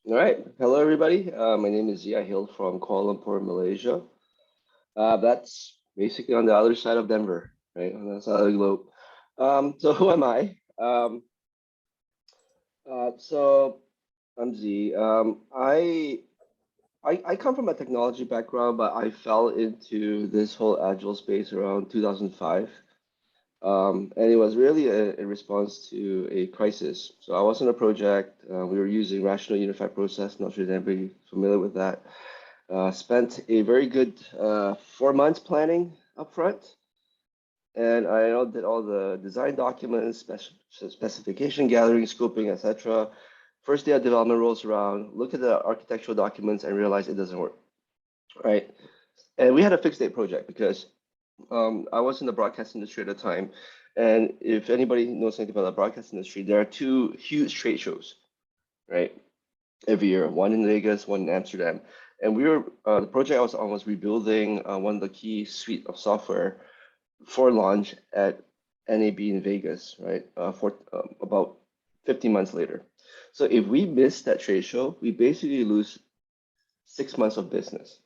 All right. Hello, everybody. My name is Z. I hail from Kuala Lumpur, Malaysia. That's basically on the other side of Denver, right? On the side of the globe. So who am I? So I'm Z. I come from a technology background, but I fell into this whole agile space around 2005. And it was really a response to a crisis. So I was on a project. We were using rational unified process. Not sure if anybody familiar with that. Spent a very good 4 months planning upfront, and I did all the design documents, specification gathering, scoping, etc. First day of development rolls around, look at the architectural documents, and realize it doesn't work, right? And we had a fixed date project because I was in the broadcast industry at the time, and if anybody knows anything about the broadcast industry, there are two huge trade shows, right? Every year, one in Vegas, one in Amsterdam. And we were the project I was on was rebuilding one of the key suite of software for launch at NAB in Vegas, right? For about 15 months later. So if we miss that trade show, we basically lose 6 months of business.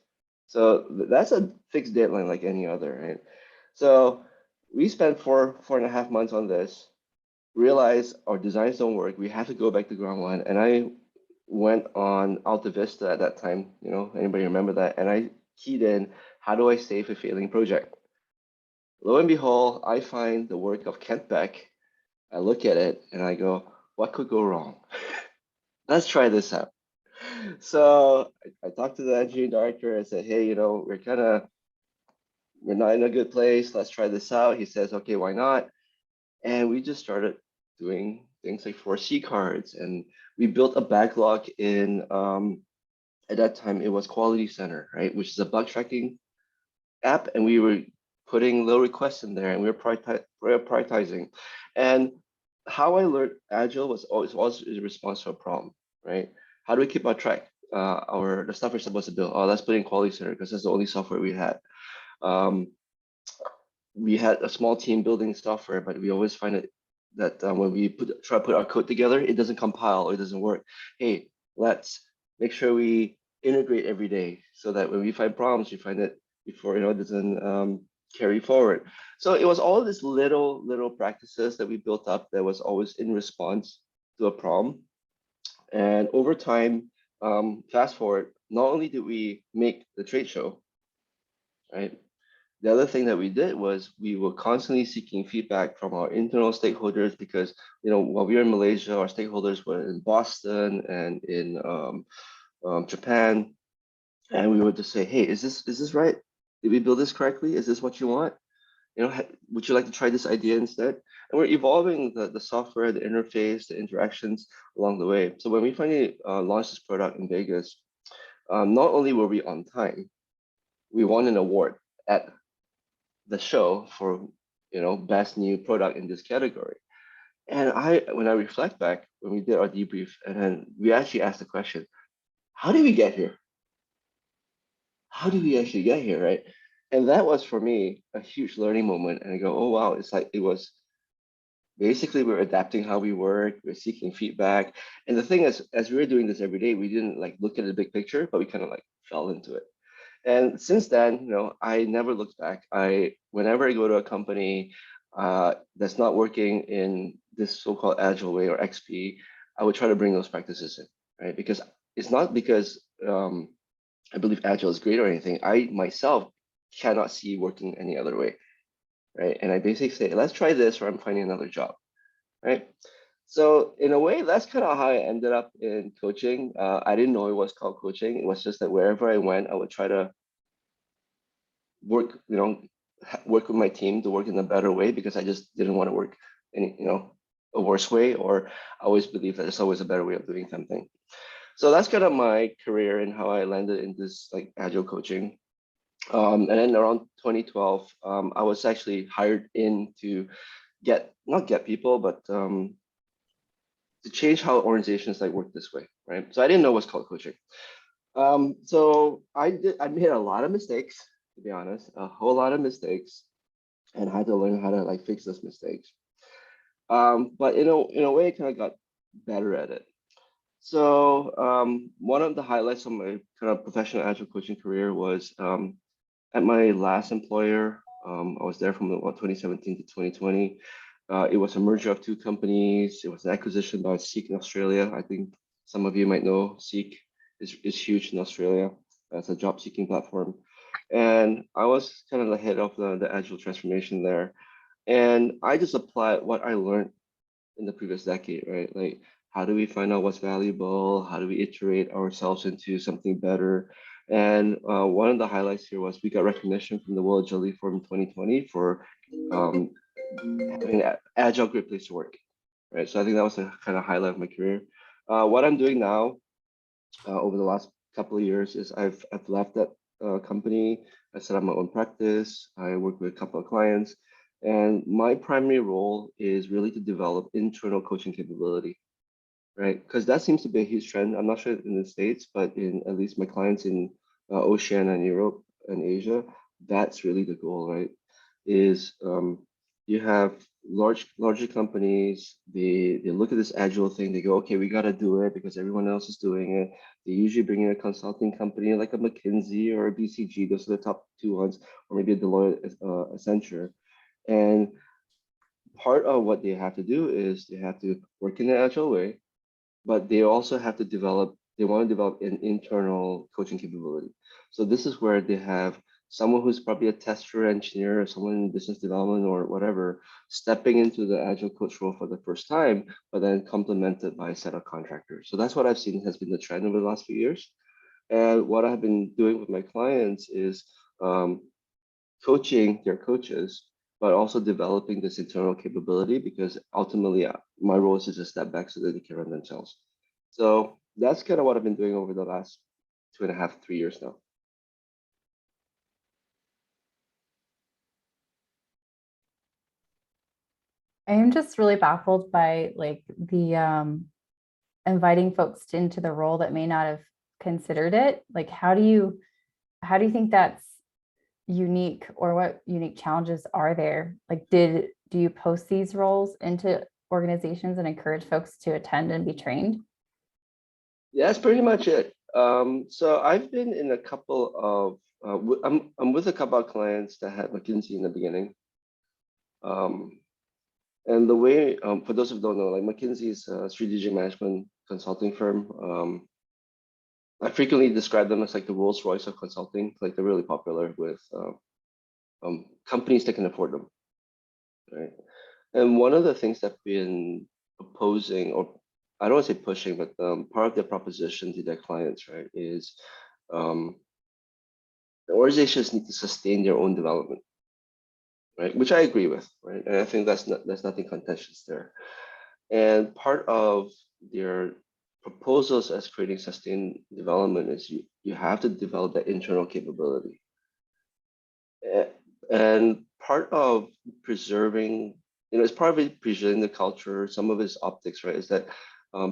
So that's a fixed deadline like any other, right? So we spent four and a half months on this, realized our designs don't work. We have to go back to ground one. And I went on Alta Vista at that time. Anybody remember that? And I keyed in, how do I save a failing project? Lo and behold, I find the work of Kent Beck. I look at it and I go, what could go wrong? Let's try this out. So I talked to the engineering director and said, hey, we're not in a good place. Let's try this out. He says, okay, why not? And we just started doing things like 4C cards, and we built a backlog in at that time it was Quality Center, right, which is a bug tracking app, and we were putting little requests in there, and we were prioritizing. And how I learned Agile was always a response to a problem, right? How do we keep our track? The stuff we're supposed to build. Oh, let's put in Quality Center because that's the only software we had. Um, we had a small team building software, but we always find it that when we try to put our code together, it doesn't compile or it doesn't work. Hey, let's make sure we integrate every day so that when we find problems, we find it before it doesn't carry forward. So it was all these little practices that we built up that was always in response to a problem. And over time, fast forward, not only did we make the trade show, right? The other thing that we did was we were constantly seeking feedback from our internal stakeholders because, while we were in Malaysia, our stakeholders were in Boston and in Japan, and we would just say, "Hey, is this right? Did we build this correctly? Is this what you want? Would you like to try this idea instead?" And we're evolving the software, the interface, the interactions along the way. So when we finally launched this product in Vegas, not only were we on time, we won an award at the show for best new product in this category. And when I reflect back when we did our debrief, and then we actually asked the question, how did we get here? How did we actually get here, right? And that was for me a huge learning moment. And I go, oh wow, it's like it was basically we're adapting how we work, we're seeking feedback. And the thing is, as we were doing this every day, we didn't like look at the big picture, but we kind of like fell into it. And since then, I never looked back. Whenever I go to a company that's not working in this so-called agile way or XP, I would try to bring those practices in, right? Because it's not because I believe agile is great or anything. I myself cannot see working any other way, right? And I basically say, let's try this, or I'm finding another job, right? So in a way, that's kind of how I ended up in coaching. I didn't know it was called coaching. It was just that wherever I went, I would try to work, work with my team to work in a better way because I just didn't want to work in, a worse way, or I always believe that there's always a better way of doing something. So that's kind of my career and how I landed in this like agile coaching. And then around 2012, I was actually hired in to not get people, but to change how organizations like work this way, right? So I didn't know what's called coaching. So I made a lot of mistakes, to be honest, a whole lot of mistakes, and had to learn how to like fix those mistakes. But in a way, I kind of got better at it. So one of the highlights of my kind of professional agile coaching career was at my last employer. I was there from about 2017 to 2020. It was a merger of two companies. It was an acquisition by Seek in Australia. I think some of you might know Seek is huge in Australia. It's a job seeking platform. And I was kind of the head of the agile transformation there. And I just applied what I learned in the previous decade, right? Like, how do we find out what's valuable? How do we iterate ourselves into something better? And one of the highlights here was we got recognition from the World Agility Forum in 2020 for um, having an agile, great place to work, right? So I think that was a kind of highlight of my career. What I'm doing now over the last couple of years is I've left that company. I set up my own practice. I work with a couple of clients, and my primary role is really to develop internal coaching capability, right? Because that seems to be a huge trend. I'm not sure in the States, but in at least my clients in Oceania and Europe and Asia, that's really the goal, right? Is you have larger companies, they look at this agile thing, they go, okay, we got to do it because everyone else is doing it. They usually bring in a consulting company like a McKinsey or a BCG, those are the top two ones, or maybe a Deloitte, Accenture. And part of what they have to do is they have to work in an agile way, but they also have to develop, they want to develop an internal coaching capability. So this is where they have someone who's probably a tester engineer or someone in business development or whatever, stepping into the agile coach role for the first time, but then complemented by a set of contractors. So that's what I've seen has been the trend over the last few years. And what I've been doing with my clients is coaching their coaches, but also developing this internal capability because ultimately my role is to just step back so that they can run themselves. So that's kind of what I've been doing over the last 2.5, 3 years now. I am just really baffled by like the inviting folks into the role that may not have considered it. Like, how do you think that's unique, or what unique challenges are there? Like, do you post these roles into organizations and encourage folks to attend and be trained? Yeah, that's pretty much it. So I've been in a couple of, I'm with a couple of clients that had McKinsey in the beginning. And the way, for those who don't know, like McKinsey is a strategic management consulting firm. I frequently describe them as like the Rolls Royce of consulting. Like they're really popular with companies that can afford them, right? And one of the things that we've been opposing, or I don't want to say pushing, but part of their proposition to their clients, right, is um, the organizations need to sustain their own development, right? Which I agree with, right? And I think that's nothing contentious there. And part of their proposals as creating sustained development is you have to develop that internal capability. And part of preserving, it's part of it preserving the culture, some of it's optics, right? Is that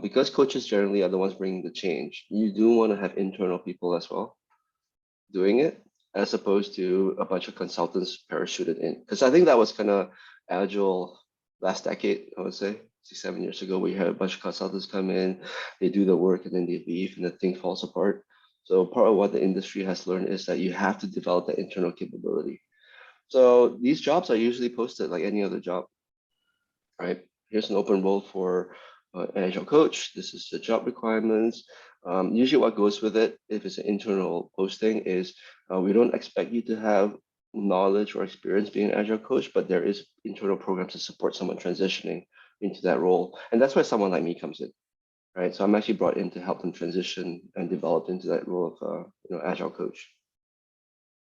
because coaches generally are the ones bringing the change, you do want to have internal people as well doing it, as opposed to a bunch of consultants parachuted in. Because I think that was kind of agile last decade, I would say, 6, 7 years ago, where you had a bunch of consultants come in, they do the work, and then they leave, and the thing falls apart. So part of what the industry has learned is that you have to develop that internal capability. So these jobs are usually posted like any other job, right? Here's an open role for an agile coach. This is the job requirements. Usually what goes with it, if it's an internal posting, is we don't expect you to have knowledge or experience being an agile coach, but there is internal programs to support someone transitioning into that role. And that's where someone like me comes in, right? So I'm actually brought in to help them transition and develop into that role of agile coach.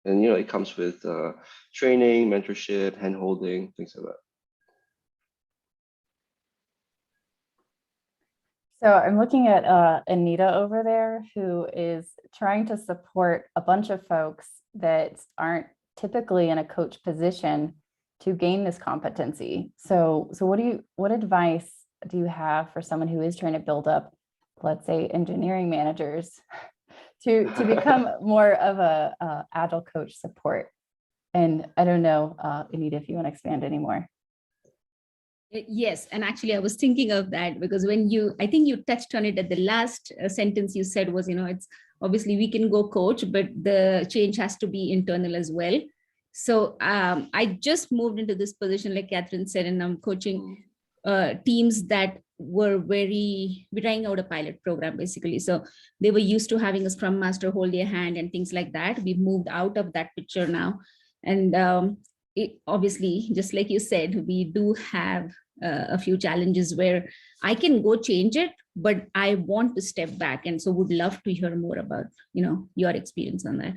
And it comes with training, mentorship, hand holding, things like that. So I'm looking at Anita over there, who is trying to support a bunch of folks that aren't typically in a coach position to gain this competency. So what advice do you have for someone who is trying to build up, let's say, engineering managers to become more of a agile coach support? And I don't know, Anita, if you want to expand anymore. Yes, and actually I was thinking of that because I think you touched on it at the last sentence you said was, it's obviously we can go coach, but the change has to be internal as well. So I just moved into this position, like Catherine said, and I'm coaching teams that we're trying out a pilot program basically. So they were used to having a scrum master hold their hand and things like that. We've moved out of that picture now. And obviously, just like you said, we do have a few challenges where I can go change it, but I want to step back. And so would love to hear more about, your experience on that.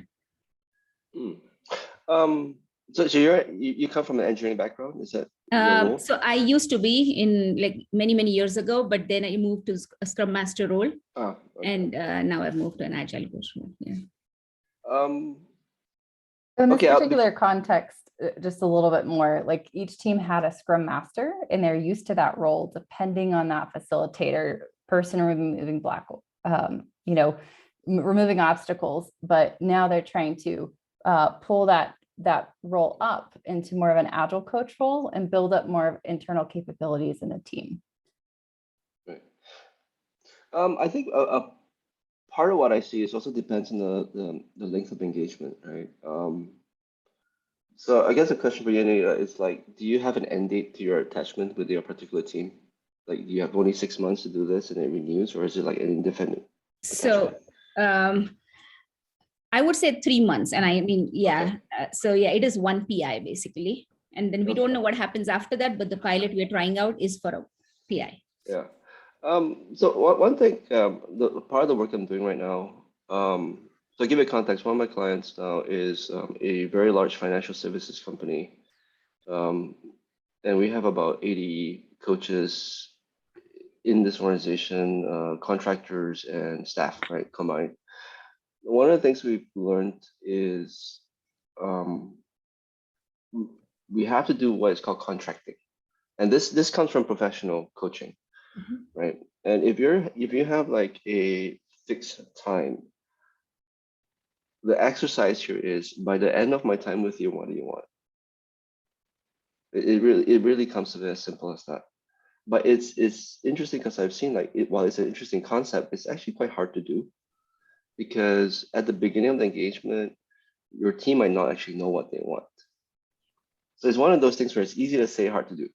So you come from an engineering background, is that your role? So I used to be in like many years ago, but then I moved to a Scrum Master role. Okay. And now I've moved to an Agile Coach role. Yeah. So in this particular context, just a little bit more, like each team had a Scrum Master and they're used to that role, depending on that facilitator, person removing removing obstacles. But now they're trying to pull that role up into more of an Agile coach role and build up more internal capabilities in the team. Right. I think a part of what I see is also depends on the length of engagement, right? So I guess the question for you is like, do you have an end date to your attachment with your particular team? Like, do you have only 6 months to do this and it renews, or is it like an indefinite attachment? So I would say 3 months. And I mean, yeah. Okay. So yeah, it is one PI basically. And then we don't know what happens after that, but the pilot we're trying out is for a PI. Yeah. So one thing, the part of the work I'm doing right now, so to give you context, one of my clients now is a very large financial services company. And we have about 80 coaches in this organization, contractors and staff, right, combined. One of the things we've learned is we have to do what is called contracting. And this comes from professional coaching, right? And if you have like a fixed time, the exercise here is, by the end of my time with you, what do you want? It really comes to it as simple as that. But it's interesting because I've seen while it's an interesting concept, it's actually quite hard to do, because at the beginning of the engagement, your team might not actually know what they want. So it's one of those things where it's easy to say, hard to do,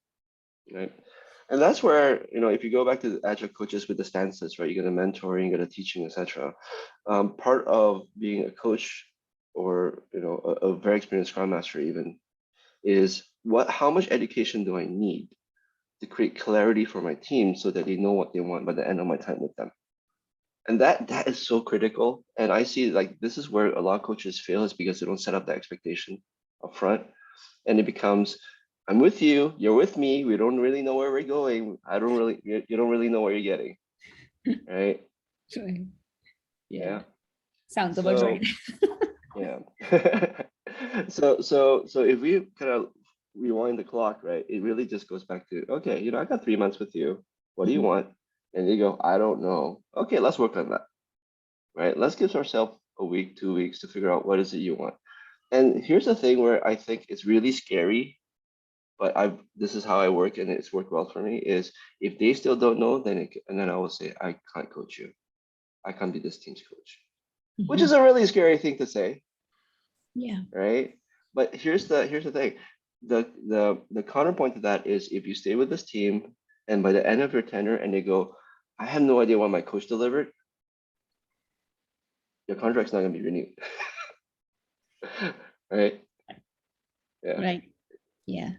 right? And that's where, if you go back to the Agile coaches with the stances, right, you get a mentoring, you get a teaching, etc. Part of being a coach, or a very experienced Scrum Master even, is how much education do I need to create clarity for my team so that they know what they want by the end of my time with them. And that is so critical. And I see like this is where a lot of coaches fail, is because they don't set up the expectation up front. And it becomes, I'm with you, you're with me, we don't really know where we're going. You don't really know what you're getting. Right? Sure. Yeah. Sounds about right. Yeah. So if we kind of rewind the clock, right, it really just goes back to, okay, I got 3 months with you. What do you want? And you go, I don't know. Okay, let's work on that. Right? Let's give ourselves a week, 2 weeks to figure out what is it you want. And here's the thing where I think it's really scary, but this is how I work and it's worked well for me, is if they still don't know, then I will say, I can't coach you. I can't be this team's coach, which is a really scary thing to say. Yeah. Right. But here's the thing. The counterpoint to that is, if you stay with this team and by the end of your tenure and they go, I have no idea what my coach delivered, your contract's not going to be renewed. Right. Yeah. Right. Yeah.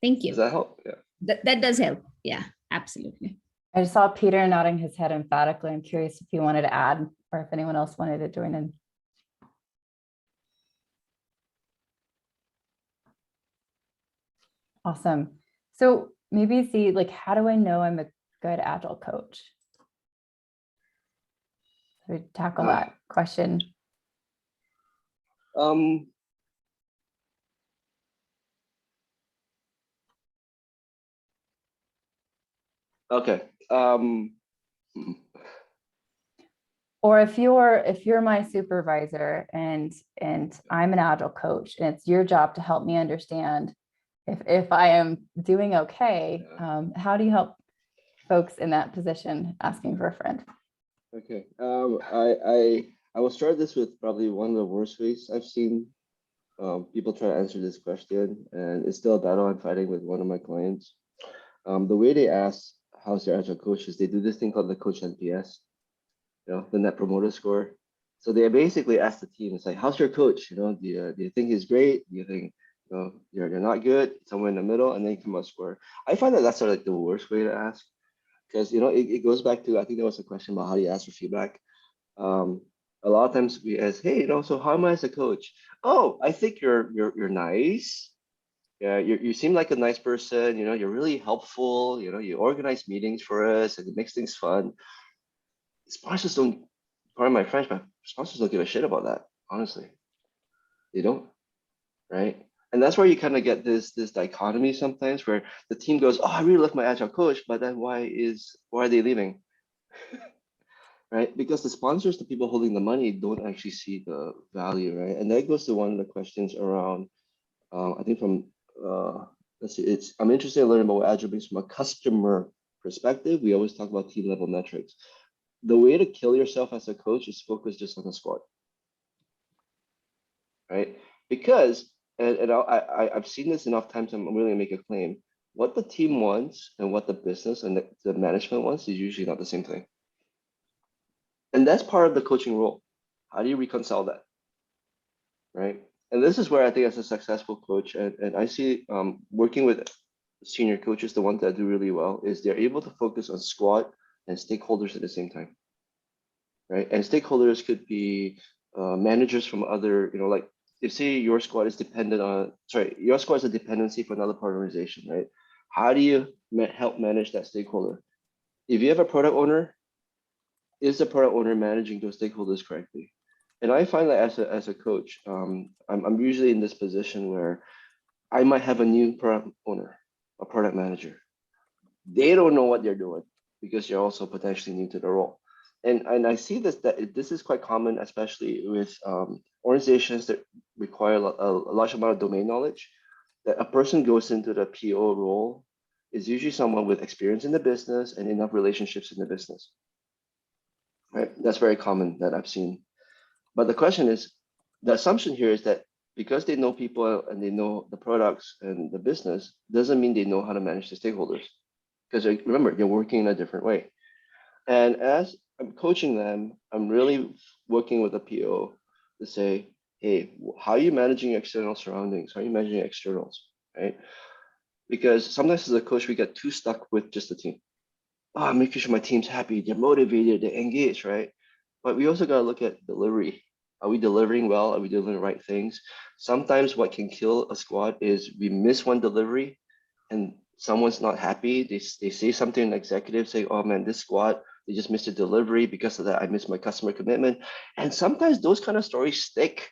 Thank you. Does that help? Yeah. That does help. Yeah, absolutely. I just saw Peter nodding his head emphatically. I'm curious if you wanted to add, or if anyone else wanted to join in. Awesome. So maybe see, like, how do I know I'm a good Agile coach? So we tackle that question. Okay. Or if you're my supervisor and I'm an Agile coach, and it's your job to help me understand if I am doing okay, how do you help folks in that position asking for a friend? Okay. I will start this with probably one of the worst ways I've seen people try to answer this question, and it's still a battle I'm fighting with one of my clients. The way they ask, how's your agile coach, is they do this thing called the coach NPS, the net promoter score. So they basically ask the team, it's like, how's your coach? Do you think he's great? Do you think you're not good? Somewhere in the middle, and then you come out score. I find that that's sort of like the worst way to ask, because it goes back to, I think there was a question about how do you ask for feedback. A lot of times we ask, hey, so how am I as a coach? Oh, I think you're nice. Yeah, you seem like a nice person. You're really helpful. You organize meetings for us and it makes things fun. Sponsors don't, pardon my French, but sponsors don't give a shit about that. Honestly, they don't, right? And that's where you kind of get this dichotomy sometimes, where the team goes, oh, I really love my agile coach, but then why are they leaving? Right? Because the sponsors, the people holding the money, don't actually see the value, right? And that goes to one of the questions around, I think from, let's see, I'm interested in learning about what Agile brings from a customer perspective. We always talk about team level metrics. The way to kill yourself as a coach is focus just on the squad, right? Because, and I've seen this enough times, I'm really gonna make a claim. What the team wants and what the business and the management wants is usually not the same thing. And that's part of the coaching role. How do you reconcile that, right? And this is where I think as a successful coach, and I see working with senior coaches, the ones that do really well, is they're able to focus on squad and stakeholders at the same time, right? And stakeholders could be managers from other, like if say your squad is dependent on, your squad is a dependency for another part of the organization, right? How do you help manage that stakeholder? If you have a product owner, is the product owner managing those stakeholders correctly? And I find that as a coach, I'm usually in this position where I might have a new product owner, a product manager. They don't know what they're doing because you're also potentially new to the role. And I see that this is quite common, especially with organizations that require a large amount of domain knowledge. That a person goes into the PO role is usually someone with experience in the business and enough relationships in the business. Right? That's very common that I've seen. But the question is, the assumption here is that because they know people and they know the products and the business, doesn't mean they know how to manage the stakeholders. Because remember, you're working in a different way. And as I'm coaching them, I'm really working with the PO to say, hey, how are you managing your external surroundings? How are you managing your externals, right? Because sometimes as a coach, we get too stuck with just the team. Oh, I'm making sure my team's happy, they're motivated, they're engaged, right? But we also got to look at delivery. Are we delivering well? Are we doing the right things? Sometimes what can kill a squad is we miss one delivery and someone's not happy. They say something to an executive saying, oh man, this squad, they just missed a delivery. Because of that, I missed my customer commitment. And sometimes those kind of stories stick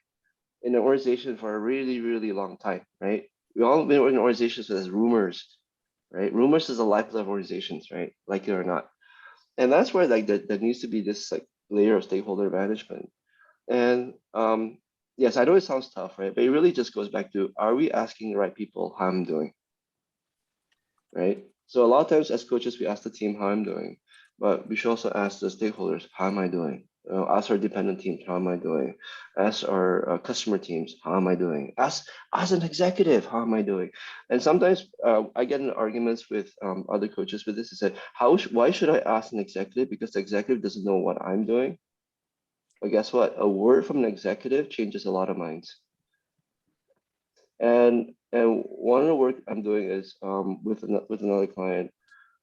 in an organization for a really, really long time, right? We all been in organizations with rumors, right? Rumors is the lifeblood of organizations, right? Like it or not. And that's where like there needs to be this like layer of stakeholder management. And yes, I know it sounds tough, right? But it really just goes back to, are we asking the right people how I'm doing, right? So a lot of times as coaches, we ask the team how I'm doing, but we should also ask the stakeholders, how am I doing? Ask our dependent teams, how am I doing? Ask our customer teams, how am I doing? Ask an executive, how am I doing? And sometimes I get in arguments with other coaches with this. Is that why should I ask an executive? Because the executive doesn't know what I'm doing. But guess what? A word from an executive changes a lot of minds. And one of the work I'm doing is with another client.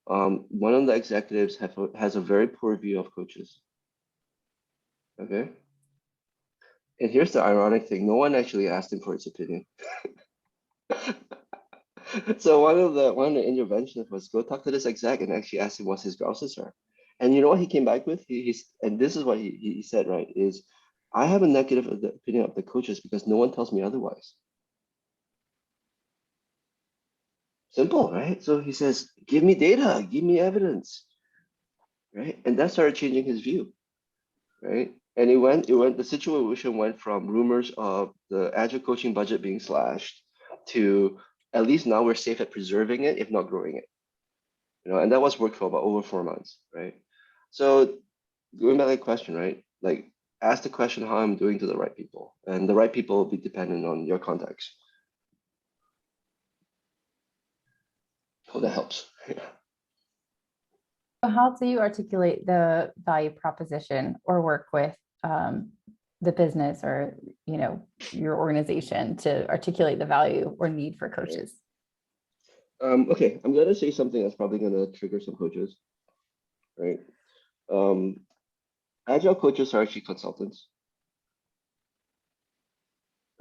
One of the executives has a very poor view of coaches. Okay. And here's the ironic thing: no one actually asked him for his opinion. So one of the interventions was go talk to this exec and actually ask him what his grouses are. And you know what he came back with? And this is what he said, right? Is I have a negative opinion of the coaches because no one tells me otherwise. Simple, right? So he says, give me data, give me evidence, right? And that started changing his view, right? And the situation went from rumors of the Agile coaching budget being slashed to at least now we're safe at preserving it, if not growing it. And that was worked for about over 4 months, right? So going back to the question, right? Like, ask the question how I'm doing to the right people, and the right people will be dependent on your context. Hope that helps. How do you articulate the value proposition or work with the business or your organization to articulate the value or need for coaches? Okay, I'm gonna say something that's probably gonna trigger some coaches, right? Agile coaches are actually consultants.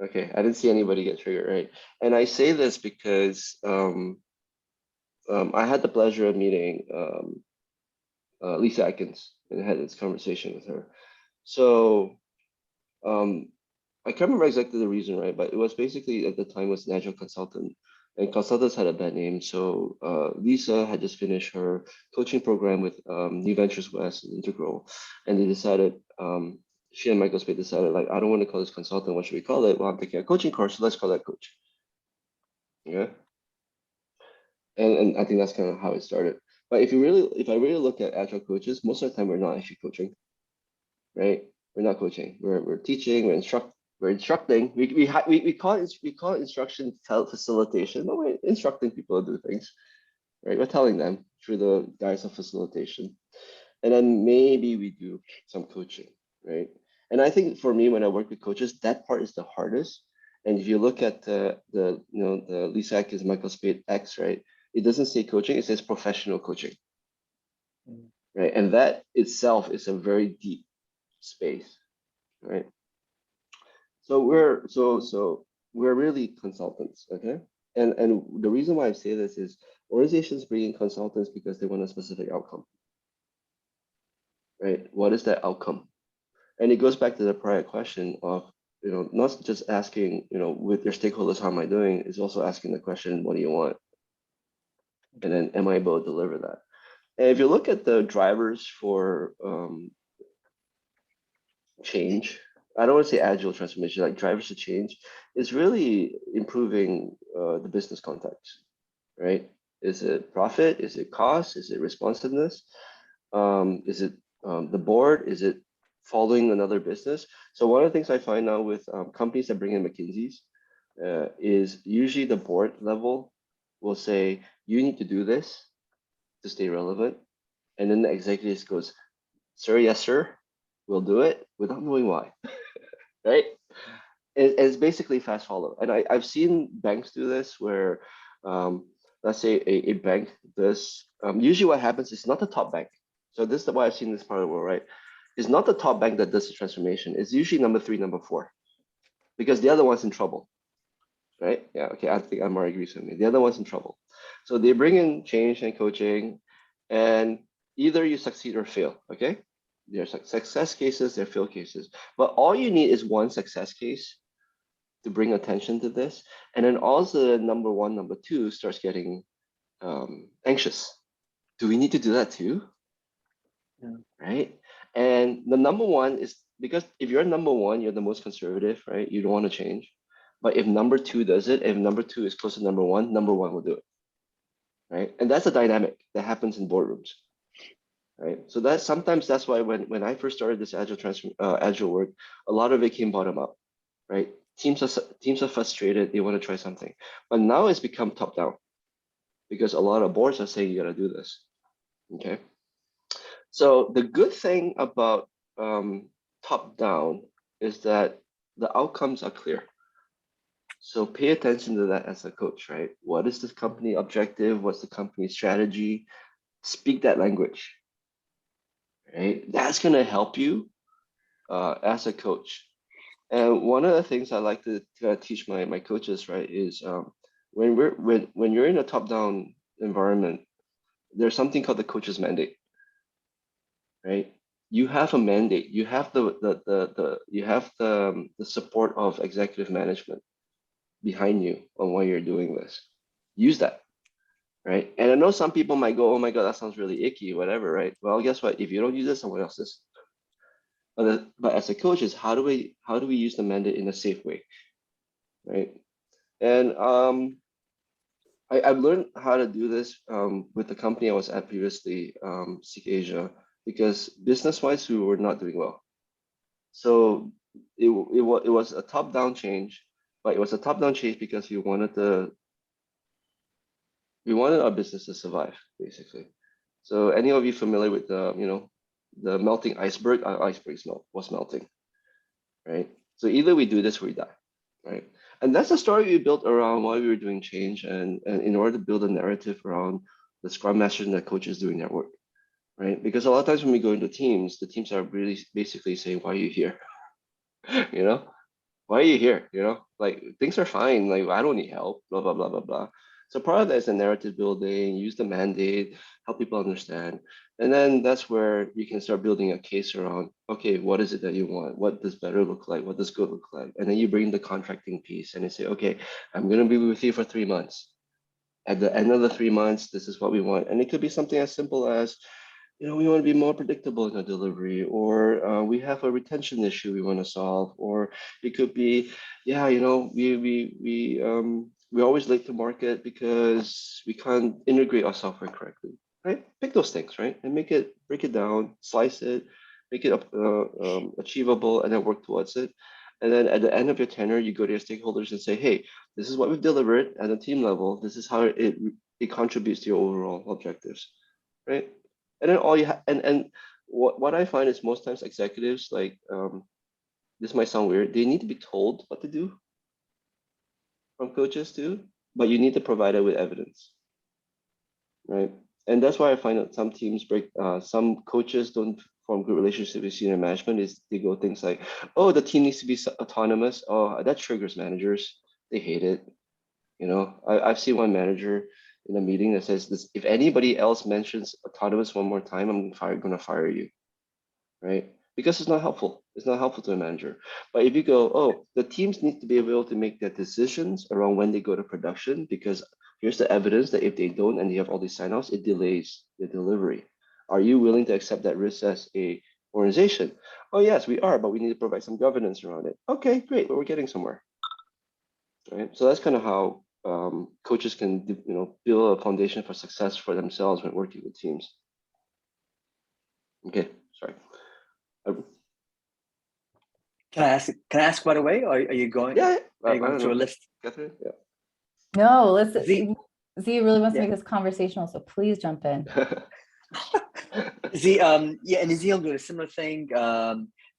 Okay, I didn't see anybody get triggered, right? And I say this because I had the pleasure of meeting Lisa Atkins and had this conversation with her. So I can't remember exactly the reason, right? But it was basically at the time was an agile consultant, and consultants had a bad name. So Lisa had just finished her coaching program with New Ventures West and Integral, and they decided, she and Michael Spade decided, like, I don't want to call this consultant. What should we call it? Well, I'm taking a coaching course, so let's call that coach. Yeah. And I think that's kind of how it started. But if I really look at agile coaches, most of the time we're not actually coaching, right? We're not coaching. We're teaching. We're instructing. We call it instruction facilitation, but we're instructing people to do things, right? We're telling them through the guise of facilitation, and then maybe we do some coaching, right? And I think for me, when I work with coaches, that part is the hardest. And if you look at the Lisa Atkins, Michael Spade X, right? It doesn't say coaching; it says professional coaching, right? And that itself is a very deep space, right? So we're really consultants, okay? And the reason why I say this is organizations bring in consultants because they want a specific outcome, right? What is that outcome? And it goes back to the prior question of, not just asking, with your stakeholders, how am I doing? Is also asking the question, what do you want? And then am I able to deliver that? And if you look at the drivers for change, I don't want to say agile transformation, like drivers to change, is really improving the business context, right? Is it profit? Is it cost? Is it responsiveness? Is it the board? Is it following another business? So one of the things I find now with companies that bring in McKinsey's is usually the board level will say, you need to do this to stay relevant. And then the executives goes, sir, yes, sir, we'll do it without knowing why, right? It's basically fast follow. And I've seen banks do this where, let's say a bank does, usually what happens is not the top bank. So this is why I've seen this part of the world, right? It's not the top bank that does the transformation. It's usually number 3, number 4, because the other one's in trouble, right? Yeah, okay, I think Amar agrees with me. The other one's in trouble. So they bring in change and coaching, and either you succeed or fail, okay? There's success cases, there are fail cases. But all you need is one success case to bring attention to this. And then also number 1, number 2 starts getting anxious. Do we need to do that too? Yeah. Right? And the number 1 is, because if you're number 1, you're the most conservative, right? You don't want to change. But if number 2 does it, if number 2 is close to number 1 will do it, right? And that's a dynamic that happens in boardrooms, right? So that's why when I first started this agile work, a lot of it came bottom up, right? Teams are frustrated, they want to try something, but now it's become top down because a lot of boards are saying you got to do this, okay? So the good thing about top down is that the outcomes are clear. So pay attention to that as a coach, right? What is the company objective? What's the company strategy? Speak that language, right? That's going to help you as a coach. And one of the things I like to teach my coaches, right, is when you're in a top-down environment, there's something called the coach's mandate, right? You have a mandate. You have the support of executive management behind you on why you're doing this. Use that, right? And I know some people might go, "Oh my God, that sounds really icky," whatever, right? Well, guess what? If you don't use it, someone else is. But as a coach, is how do we use the mandate in a safe way, right? And I've learned how to do this with the company I was at previously, Seek Asia, because business-wise, we were not doing well. So it was a top-down change, but it was a top-down change because we wanted our business to survive, basically. So any of you familiar with the melting iceberg? Our iceberg was melting, right? So either we do this or we die, right? And that's the story we built around why we were doing change, and in order to build a narrative around the scrum masters and the coaches doing their work, right? Because a lot of times when we go into teams, the teams are really basically saying, "Why are you here?" You know, why are you here? Like things are fine. Like I don't need help. Blah blah blah blah blah. So part of that is the narrative building. Use the mandate, help people understand, and then that's where you can start building a case around. Okay, what is it that you want? What does better look like? What does good look like? And then you bring the contracting piece and you say, okay, I'm gonna be with you for 3 months. At the end of the 3 months, this is what we want, and it could be something as simple as we want to be more predictable in our delivery, or we have a retention issue we want to solve, or it could be, yeah, we're always late to market because we can't integrate our software correctly, right? Pick those things, right, and break it down, slice it, make it achievable, and then work towards it. And then at the end of your tenure, you go to your stakeholders and say, hey, this is what we've delivered at a team level. This is how it contributes to your overall objectives, right? And then all you have, and what I find is most times executives, like, this might sound weird, they need to be told what to do from coaches too, but you need to provide it with evidence, right? And that's why I find that some teams some coaches don't form good relationships with senior management. Is they go things like, oh, the team needs to be autonomous. Oh, that triggers managers. They hate it. I've seen one manager in a meeting that says this: if anybody else mentions autonomous one more time, I'm gonna fire you, right? Because it's not helpful. It's not helpful to a manager. But if you go, oh, the teams need to be able to make their decisions around when they go to production, because here's the evidence that if they don't and you have all these sign-offs, it delays the delivery. Are you willing to accept that risk as a organization? Oh yes, we are, but we need to provide some governance around it. Okay, great, but we're getting somewhere. Right? So that's kind of how coaches can build a foundation for success for themselves when working with teams. Okay, sorry. Can I ask right away, or are you going? Yeah, are you going through a list? Catherine? Yeah. No, let's Z really wants to yeah. make this conversational, so please jump in. Yeah, in New Zealand, doing a similar thing.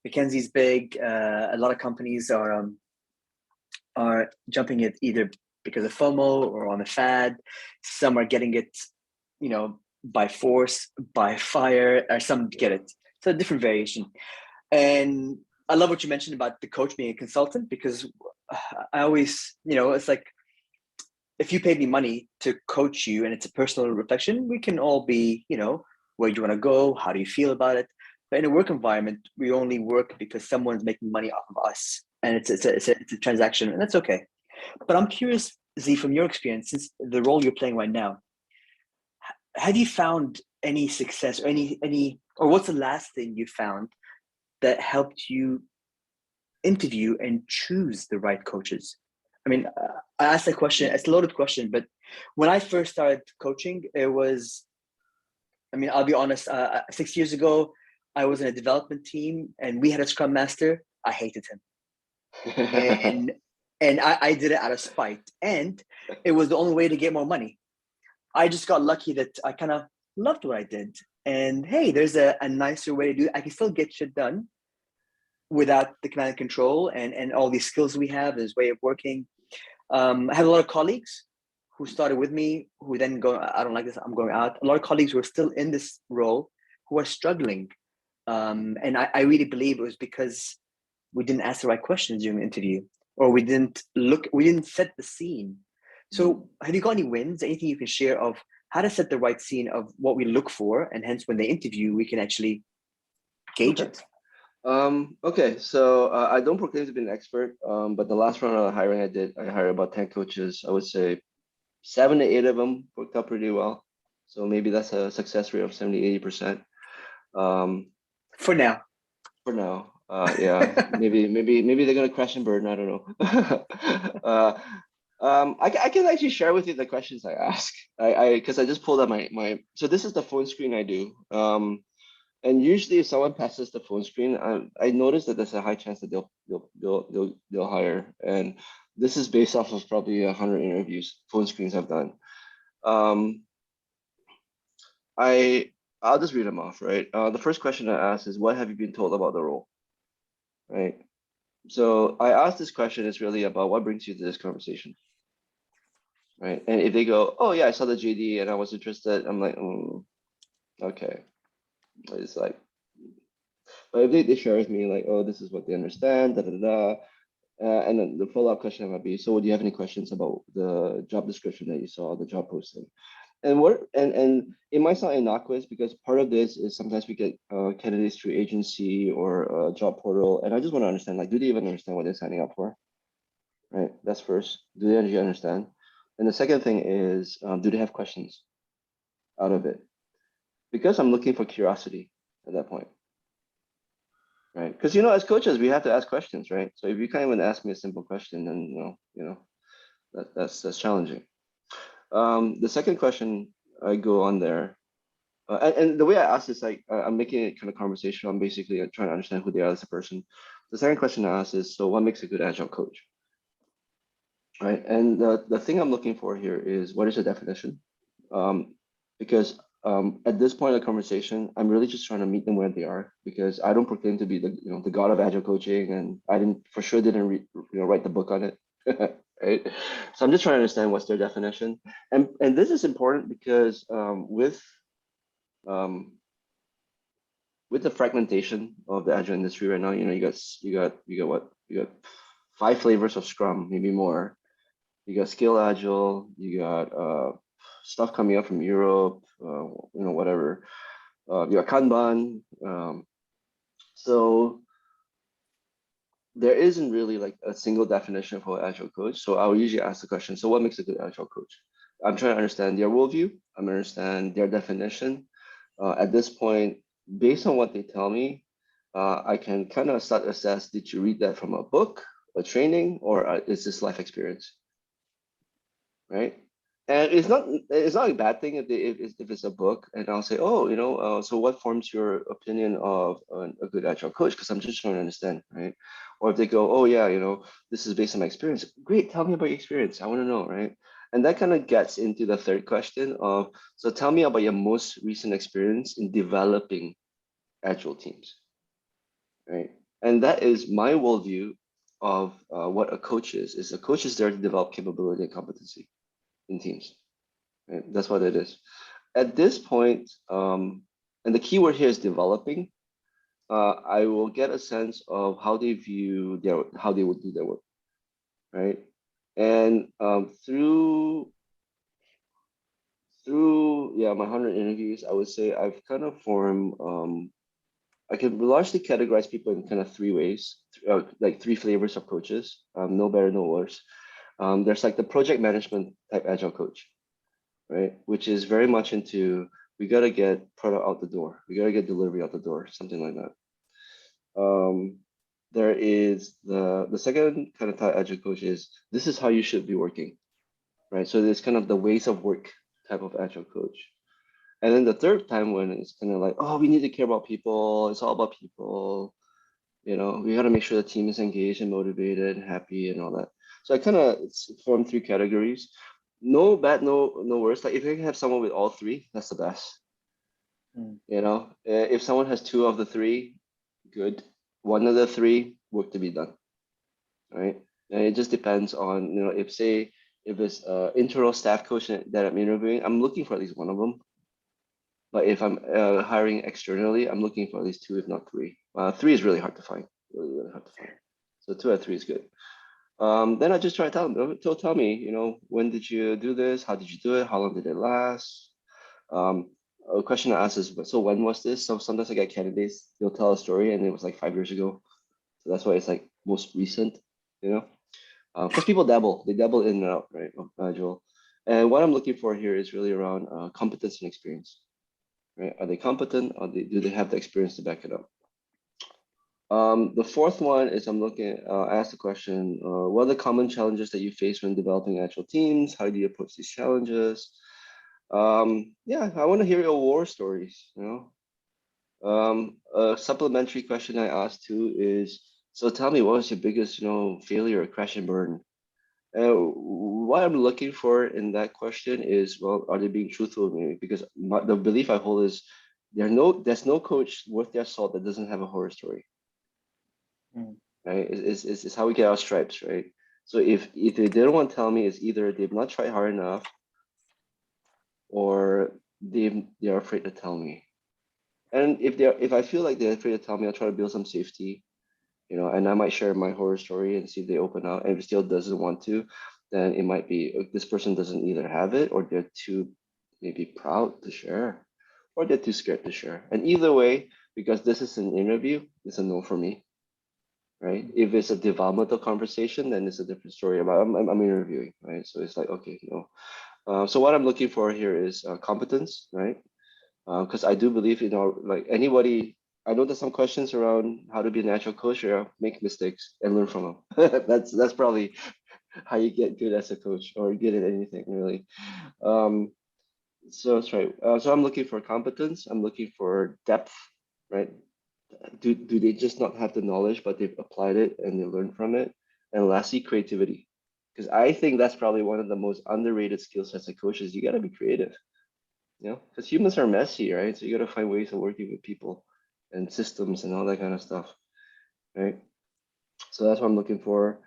Mackenzie's big. A lot of companies are jumping it either because of FOMO or on a fad. Some are getting it, by force, by fire, or some get it. So a different variation. And I love what you mentioned about the coach being a consultant, because I always, it's like, if you pay me money to coach you and it's a personal reflection, we can all be, where do you want to go? How do you feel about it? But in a work environment, we only work because someone's making money off of us, and it's a transaction, and that's okay. But I'm curious, Z, from your experience, since the role you're playing right now, have you found any success, or or what's the last thing you found that helped you interview and choose the right coaches? I mean, I asked that question, it's a loaded question, but when I first started coaching, it was, I'll be honest, 6 years ago, I was in a development team and we had a scrum master. I hated him. And I did it out of spite. And it was the only way to get more money. I just got lucky that I kind of loved what I did. And hey, there's a nicer way to do it. I can still get shit done without the command and control and all these skills we have, this way of working. I have a lot of colleagues who started with me, who then go, I don't like this, I'm going out. A lot of colleagues who are still in this role who are struggling. And I really believe it was because we didn't ask the right questions during the interview, or we didn't set the scene. So have you got any wins, anything you can share of how to set the right scene of what we look for, and hence when they interview, we can actually gauge it? Okay, so I don't proclaim to be an expert, but the last round of hiring I hired about 10 coaches. I would say 7 to 8 of them worked out pretty well. So maybe that's a success rate of 70, 80%. For now. Yeah, maybe they're gonna crash and burn. I don't know. I can actually share with you the questions I ask. Because I just pulled up my. So this is the phone screen I do. And usually if someone passes the phone screen, I notice that there's a high chance that they'll hire. And this is based off of probably 100 interviews, phone screens I've done. I'll just read them off, right? The first question I ask is, what have you been told about the role, right? So I asked this question, it's really about what brings you to this conversation, right? And if they go, oh yeah, I saw the JD and I was interested, I'm like, okay. It's like, but if they share with me like, oh, this is what they understand, da da da, and then the follow-up question might be, so do you have any questions about the job description that you saw, the job posting? And it might sound innocuous because part of this is sometimes we get candidates through agency or job portal, and I just want to understand, like, do they even understand what they're signing up for? Right, that's first. Do they actually understand? And the second thing is, do they have questions out of it? Because I'm looking for curiosity at that point, right? Because as coaches, we have to ask questions, right? So if you can't even ask me a simple question, then that's challenging. The second question I go on there, and the way I ask is like I'm making it kind of conversational. I'm basically trying to understand who they are as a person. The second question I ask is, so what makes a good agile coach, right? And the thing I'm looking for here is, what is the definition? Because at this point of the conversation, I'm really just trying to meet them where they are, because I don't proclaim to be the god of agile coaching, and I didn't write the book on it. Right? So I'm just trying to understand what's their definition, and this is important because with the fragmentation of the agile industry right now, you got 5 flavors of Scrum, maybe more. You got Scale Agile, you got stuff coming up from Europe, whatever. You got Kanban. So there isn't really like a single definition for an agile coach. So I'll usually ask the question, so what makes a good agile coach? I'm trying to understand their worldview. I'm understand their definition. At this point, based on what they tell me, I can kind of start assess, did you read that from a book, a training, or is this life experience? Right? And it's not a bad thing if it's a book, and I'll say, oh, so what forms your opinion of a good agile coach? Because I'm just trying to understand, right? Or if they go, oh yeah, this is based on my experience. Great, tell me about your experience. I want to know, right? And that kind of gets into the third question of, so tell me about your most recent experience in developing agile teams, right? And that is my worldview of what a coach is. Is a coach is there to develop capability and competency in teams. Right? That's what it is. At this point, and the key word here is developing. I will get a sense of how they view how they would do their work, right? And through my 100 interviews, I would say I've kind of formed. I can largely categorize people in kind of 3 ways, like 3 flavors of coaches. No better, no worse. There's like the project management type agile coach, right? Which is very much into, we got to get product out the door. We got to get delivery out the door, something like that. There is the second kind of type agile coach is, this is how you should be working, right? So there's kind of the ways of work type of agile coach. And then the third time when it's kind of like, oh, we need to care about people. It's all about people. We got to make sure the team is engaged and motivated, happy, and all that. So I kind of formed 3 categories. No bad, no worse. Like if you can have someone with all 3, that's the best. If someone has 2 of the 3, good. 1 of the 3, work to be done, right? And it just depends on, if it's internal staff coach that I'm interviewing, I'm looking for at least 1 of them. But if I'm hiring externally, I'm looking for at least 2, if not 3. 3 is really hard to find, really, really hard to find. So 2 out of 3 is good. Then I just try to tell me, when did you do this? How did you do it? How long did it last? A question I ask is, so when was this? So sometimes I get candidates, they'll tell a story and it was like 5 years ago. So that's why it's like most recent, because people they dabble in and out, right, of Agile. And what I'm looking for here is really around competence and experience, right? Are they competent? Do they have the experience to back it up? The fourth one is I'm looking, I asked the question, what are the common challenges that you face when developing Agile teams? How do you approach these challenges? Yeah, I want to hear your war stories, you know. A supplementary question I asked too is, so tell me, what was your biggest, you know, failure or crash and burn? What I'm looking for in that question is, well, are they being truthful with me? Because the belief I hold is there's no coach worth their salt that doesn't have a horror story, right? It's how we get our stripes, right? So if they don't want to tell me, it's either they've not tried hard enough or they're afraid to tell me. And if I feel like they're afraid to tell me, I'll try to build some safety, you know, and I might share my horror story and see if they open up. And if it still doesn't want to, then it might be this person doesn't either have it or they're too maybe proud to share or they're too scared to share. And either way, because this is an interview, it's a no for me, right? If it's a developmental conversation, then it's a different story about I'm interviewing, right? So it's like, okay, no. So what I'm looking for here is competence, right? Because I do believe, you know, like anybody, I know there's some questions around how to be an agile coach, or make mistakes and learn from them. That's probably how you get good as a coach or good at anything really. So that's right. So I'm looking for competence. I'm looking for depth, right? Do they just not have the knowledge, but they've applied it and they learn from it? And lastly, creativity, because I think that's probably one of the most underrated skill sets of coaches. You got to be creative. You know, because humans are messy, right? So you got to find ways of working with people and systems and all that kind of stuff, right? So that's what I'm looking for.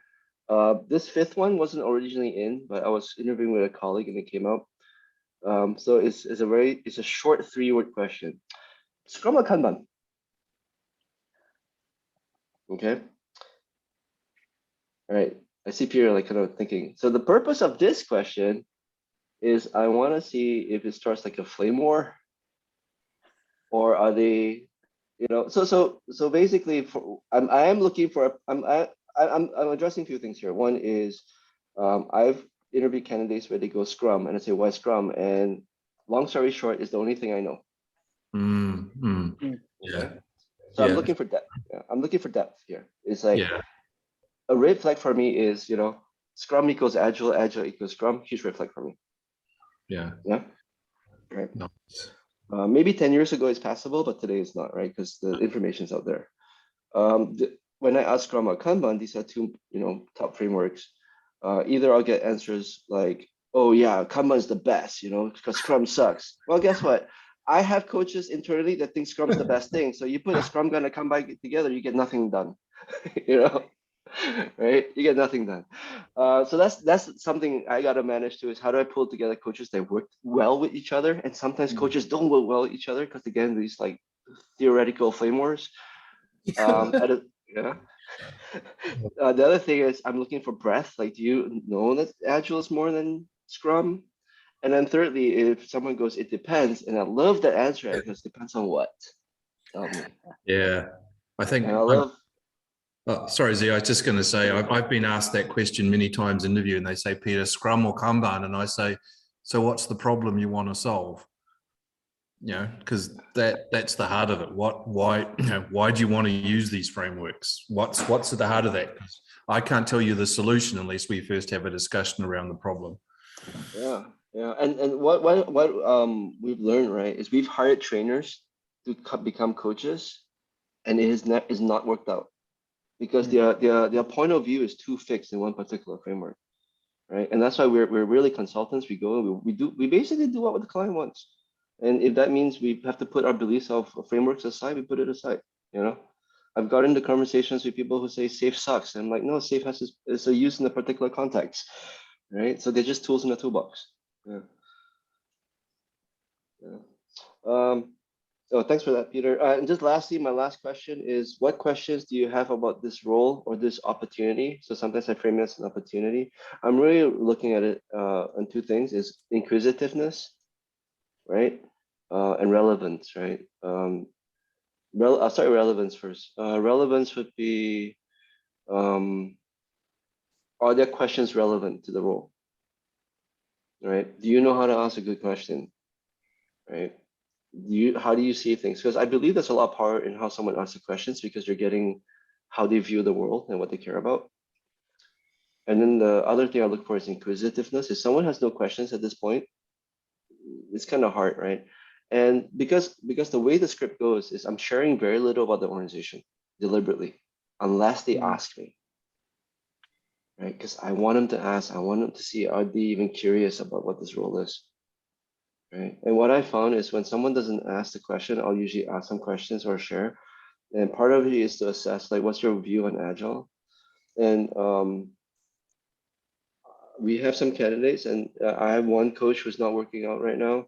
This fifth one wasn't originally in, but I was interviewing with a colleague and it came out. So it's a short 3-word question. Scrum or Kanban? Okay. All right. I see Peter like kind of thinking. So the purpose of this question is I want to see if it starts like a flame war, or are they, you know, so basically I am looking for I'm addressing a few things here. One is I've interviewed candidates where they go Scrum and I say, why Scrum? And long story short is the only thing I know. Yeah. Okay? So Yeah. I'm looking for depth. Yeah, I'm looking for depth here. It's like Yeah. a red flag for me is, you know, Scrum equals Agile, Agile equals Scrum. Huge red flag for me. Yeah. Yeah. Right. Nice. Maybe 10 years ago it's passable, but today it's not, right? Because the information's out there. When I ask Scrum or Kanban, these are two, you know, top frameworks. Either I'll get answers like, "Oh yeah, Kanban is the best," you know, because Scrum sucks. Well, guess what? I have coaches internally that think Scrum's the best thing. So you put a Scrum gun and Kanban together, you get nothing done, you know, right? You get nothing done. So that's something I gotta manage too. Is how do I pull together coaches that work well with each other? And sometimes coaches don't work well with each other because again, these like theoretical flame wars. Yeah. The other thing is I'm looking for breadth. Like, do you know that Agile is more than Scrum? And then thirdly, if someone goes, it depends, and I love that answer because it depends on what? Tell me. Yeah. I think, And I love, sorry, Z, I was just going to say, I've been asked that question many times in interview and they say, Peter, Scrum or Kanban? And I say, so what's the problem you want to solve? You know, because that's the heart of it. Why do you want to use these frameworks? What's at the heart of that? 'Cause I can't tell you the solution unless we first have a discussion around the problem. yeah, yeah. And what we've learned, right, is we've hired trainers to become coaches, and it is not worked out because their point of view is too fixed in one particular framework, right? And that's why we're really consultants. We go and we basically do what the client wants, and if that means we have to put our beliefs of frameworks aside, we put it aside. You know, I've got into conversations with people who say safe sucks, and I'm like, no, safe is a use in a particular context, right? So they're just tools in the toolbox. Yeah. Yeah. So thanks for that, Peter. And just lastly, my last question is, what questions do you have about this role or this opportunity? So sometimes I frame it as an opportunity. I'm really looking at it on two things: is inquisitiveness, right, and relevance, right? I'll start with relevance first. Relevance would be, are there questions relevant to the role, right? Do you know how to ask a good question, right? how do you see things? Because I believe there's a lot of power in how someone asks the questions, because you're getting how they view the world and what they care about. And then the other thing I look for is inquisitiveness. If someone has no questions at this point, it's kind of hard, right? And because the way the script goes is I'm sharing very little about the organization deliberately, unless they ask me, right? Because I want them to ask, I want them to see, are they even curious about what this role is, right? And what I found is when someone doesn't ask the question, I'll usually ask some questions or share. And part of it is to assess, like, what's your view on Agile? And we have some candidates, and I have one coach who's not working out right now,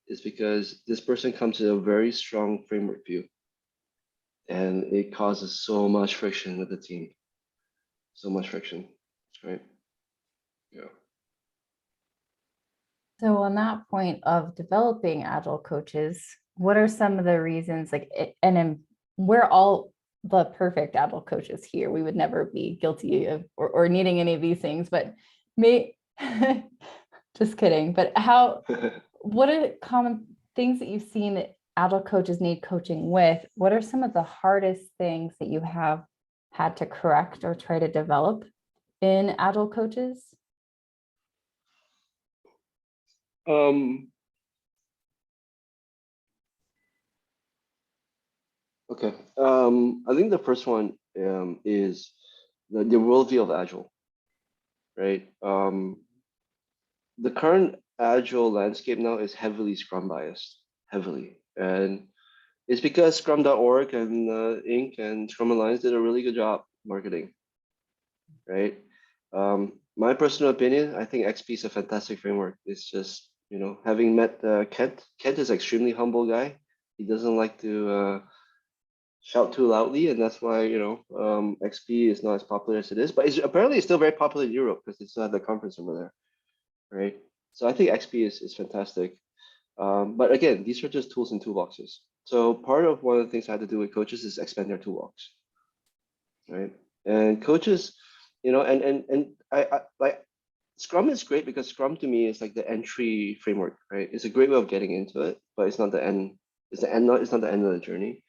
is because this person comes with a very strong framework view, and it causes so much friction with the team. So much friction, right? Yeah. So on that point of developing agile coaches, what are some of the reasons, like, we're all the perfect agile coaches here. We would never be guilty of or needing any of these things, but just kidding. But what are common things that you've seen that agile coaches need coaching with? What are some of the hardest things that you have had to correct or try to develop in agile coaches? Okay. I think the first one is the worldview of Agile, right? The current Agile landscape now is heavily Scrum biased, heavily. And it's because Scrum.org and Inc. and Scrum Alliance did a really good job marketing, right? My personal opinion, I think XP is a fantastic framework. It's just, having met Kent is an extremely humble guy. He doesn't like to shout too loudly, and that's why XP is not as popular as it is. But apparently it's still very popular in Europe because they still have the conference over there, right? So I think XP is fantastic. But again, these are just tools and toolboxes. So part of one of the things I had to do with coaches is expand their toolbox, right? And coaches, and I like Scrum is great because Scrum to me is like the entry framework, right? It's a great way of getting into it, but it's not the end. It's not the end of the journey.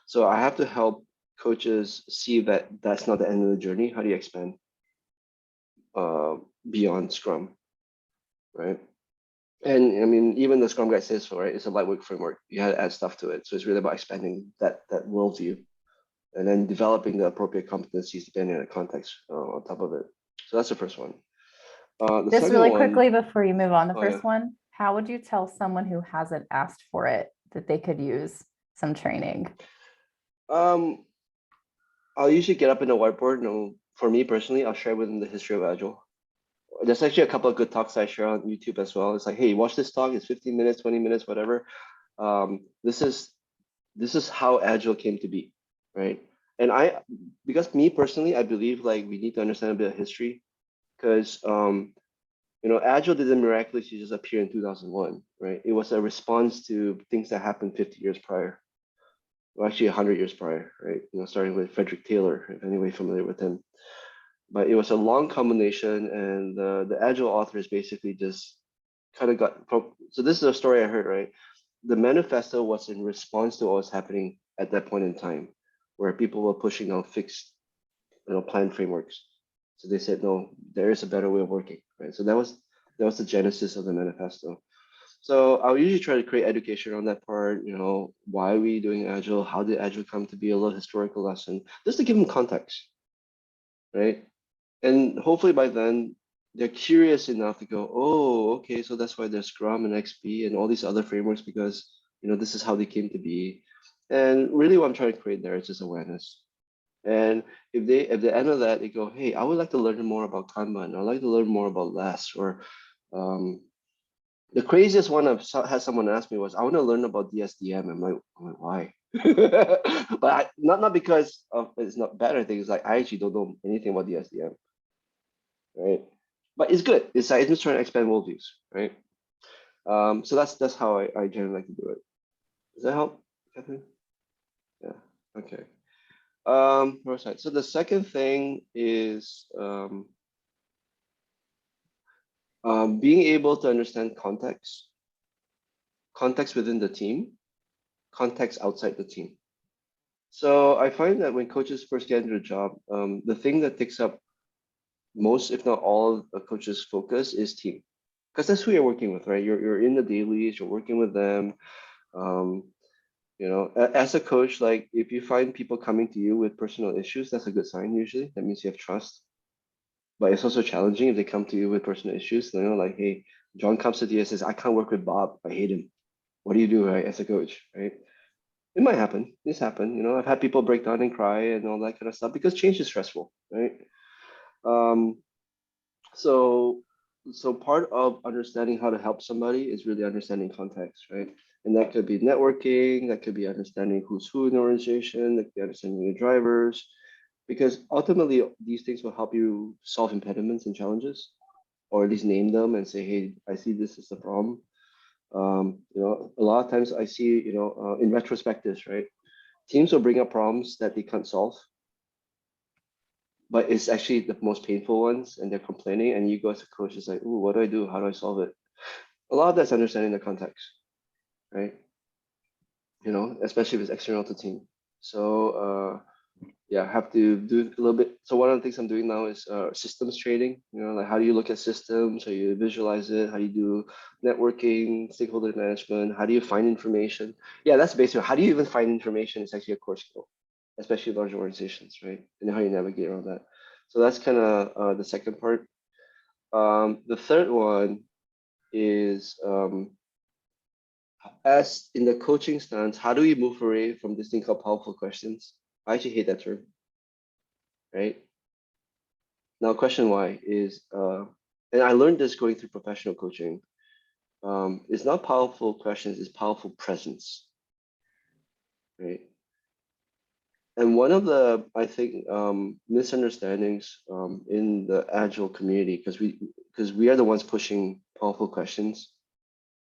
So I have to help coaches see that that's not the end of the journey. How do you expand beyond Scrum, right? And I mean, even the Scrum guide says so, right? It's a lightweight framework. You had to add stuff to it. So it's really about expanding that worldview, and then developing the appropriate competencies depending on the context on top of it. So that's the first one. Just really quickly before you move on, the Oh, first yeah. one, how would you tell someone who hasn't asked for it that they could use some training? I'll usually get up in a whiteboard. For me personally, I'll share with them the history of Agile. There's actually a couple of good talks I share on YouTube as well. It's like, hey, watch this talk. It's 15 minutes, 20 minutes, whatever. This is how Agile came to be, right? And because me personally, I believe like we need to understand a bit of history, because Agile didn't miraculously just appear in 2001, right? It was a response to things that happened 50 years prior, well, actually 100 years prior, right? Starting with Frederick Taylor, if anybody familiar with him. But it was a long combination, and the Agile authors basically just kind of got. So this is a story I heard, right? The manifesto was in response to what was happening at that point in time, where people were pushing out fixed, plan frameworks. So they said, no, there is a better way of working, right? So that was the genesis of the manifesto. So I'll usually try to create education on that part. Why are we doing Agile? How did Agile come to be? A little historical lesson, just to give them context, right? And hopefully by then they're curious enough to go, oh, okay, so that's why there's Scrum and XP and all these other frameworks, because this is how they came to be. And really what I'm trying to create there is just awareness. And if they at the end of that they go, hey, I would like to learn more about Kanban, I'd like to learn more about less, or the craziest one I've had someone ask me was, I want to learn about DSDM. I'm like, why? But not because of it's not bad or anything. It's like I actually don't know anything about DSDM, right? But it's good. It's just trying to expand worldviews, right? So that's how I generally like to do it. Does that help, Catherine? Yeah. Okay. Right. So the second thing is being able to understand context within the team. context outside the team. So I find that when coaches first get into the job, the thing that takes up most, if not all, of a coach's focus is team, because that's who you're working with, right? You're in the dailies, you're working with them. You know, as a coach, like if you find people coming to you with personal issues, that's a good sign usually. That means you have trust. But it's also challenging if they come to you with personal issues. You know, like, hey, John comes to you and says, I can't work with Bob. I hate him. What do you do, right, as a coach, right? It might happen. This happened. You know, I've had people break down and cry and all that kind of stuff because change is stressful, right? So part of understanding how to help somebody is really understanding context, right? And that could be networking, that could be understanding who's who in the organization, that could be understanding the drivers, because ultimately these things will help you solve impediments and challenges, or at least name them and say, hey, I see this as a problem. You know, a lot of times I see, you know, in retrospectives, right? Teams will bring up problems that they can't solve, but it's actually the most painful ones, and they're complaining, and you go as a coach, it's like, ooh, what do I do? How do I solve it? A lot of that's understanding the context, right? You know, especially if it's external to team. So yeah, I have to do a little bit. So one of the things I'm doing now is systems training. You know, like how do you look at systems? How you visualize it? How you do networking, stakeholder management? How do you find information? Yeah, that's basically how do you even find information? It's actually a core skill, especially large organizations, right? And how you navigate around that. So that's kind of the second part. The third one is as in the coaching stance, how do we move away from this thing called powerful questions? I actually hate that term, right? Now, question why is, and I learned this going through professional coaching. It's not powerful questions, it's powerful presence, right? And one of the, I think, misunderstandings in the Agile community, because we are the ones pushing powerful questions.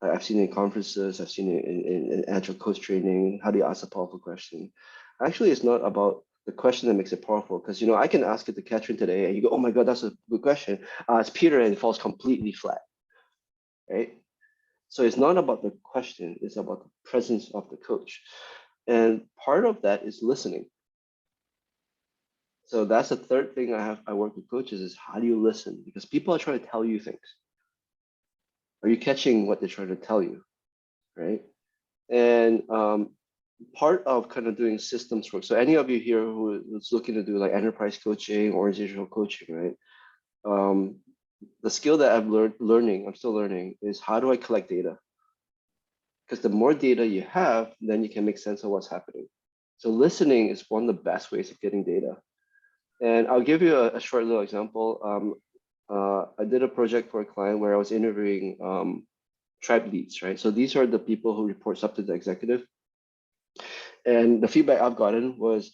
I've seen it in conferences, I've seen it in Agile coach training. How do you ask a powerful question? Actually, it's not about the question that makes it powerful, because, you know, I can ask it to Catherine today and you go, oh my God, that's a good question. It's Peter, and it falls completely flat, right? So it's not about the question, it's about the presence of the coach. And part of that is listening. So that's the third thing I work with coaches is how do you listen? Because people are trying to tell you things. Are you catching what they're trying to tell you, right? And part of kind of doing systems work. So any of you here who is looking to do like enterprise coaching or organizational coaching, right? The skill that I'm still learning is how do I collect data? Because the more data you have, then you can make sense of what's happening. So listening is one of the best ways of getting data. And I'll give you a short little example. I did a project for a client where I was interviewing tribe leads, right? So these are the people who reports up to the executive. And the feedback I've gotten was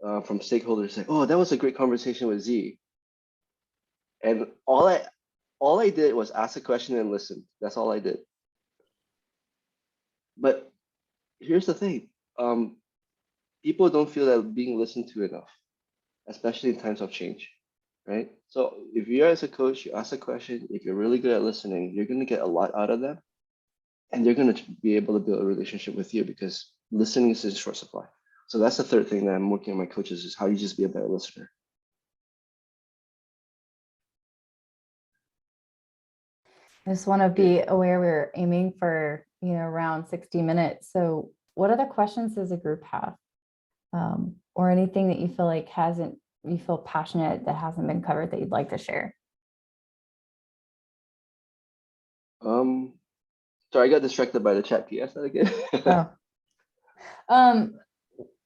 from stakeholders saying, oh, that was a great conversation with Z. And all I did was ask a question and listen. That's all I did. But here's the thing. People don't feel that being listened to enough, especially in times of change, right? So if you're as a coach, you ask a question, if you're really good at listening, you're going to get a lot out of them. And they're going to be able to build a relationship with you because listening is in short supply. So that's the third thing that I'm working on my coaches is how you just be a better listener. I just want to be aware we're aiming for, around 60 minutes. So what other questions does a group have? Or anything that you feel like you feel passionate that hasn't been covered that you'd like to share? Sorry, I got distracted by the chat. Can you ask that again?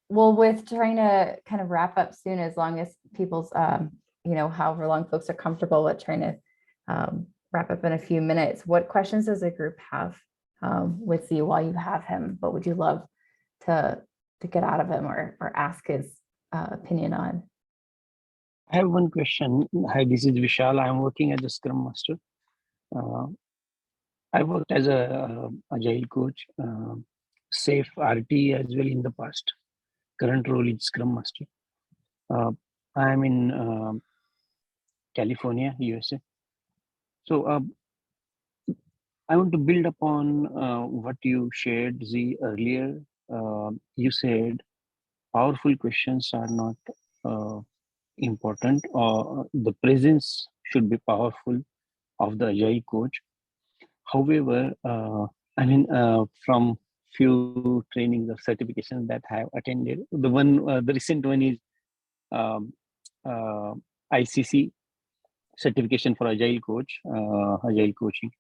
Well, with trying to kind of wrap up soon, as long as people's, however long folks are comfortable with trying to wrap up in a few minutes, what questions does a group have with you while you have him? What would you love to get out of him or ask his opinion on? I have one question. Hi, this is Vishal. I'm working as a Scrum Master. I worked as a Agile coach, SAFe RT as well in the past. Current role is Scrum Master. I am in California, USA. So I want to build upon what you shared, Z, earlier you said powerful questions are not important, or the presence should be powerful of the agile coach. However, from few trainings or certifications that I have attended, the recent one is um, uh, ICC certification for agile coach, agile coaching.